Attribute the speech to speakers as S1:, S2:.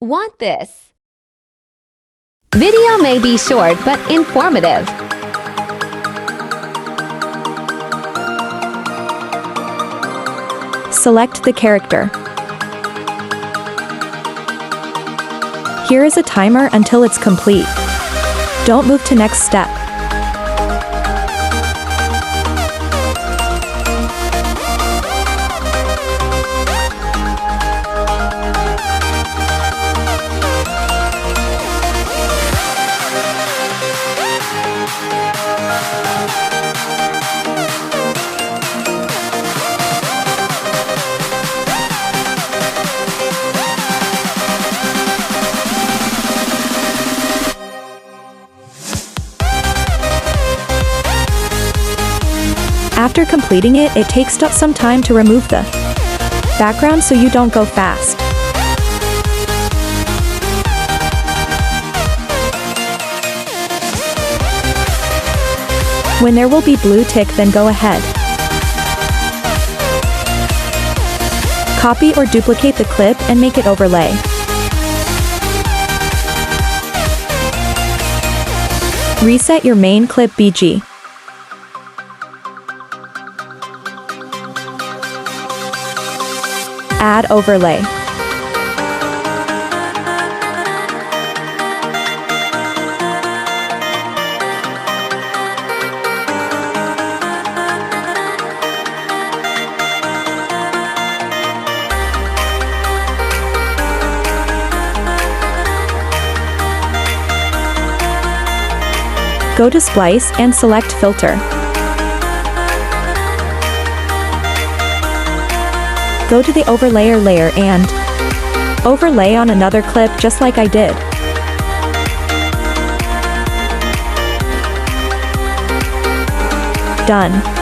S1: Want this? Video may be short but informative.
S2: Select the character. Here is a timer until it's complete. Don't move to next step. After completing it, it takes some time to remove the background so you don't go fast. When there will be blue tick, then go ahead. Copy or duplicate the clip and make it overlay. Reset your main clip BG. Add overlay. Go to Splice and select Filter. Go to the Overlayer layer and overlay on another clip just like I did. Done.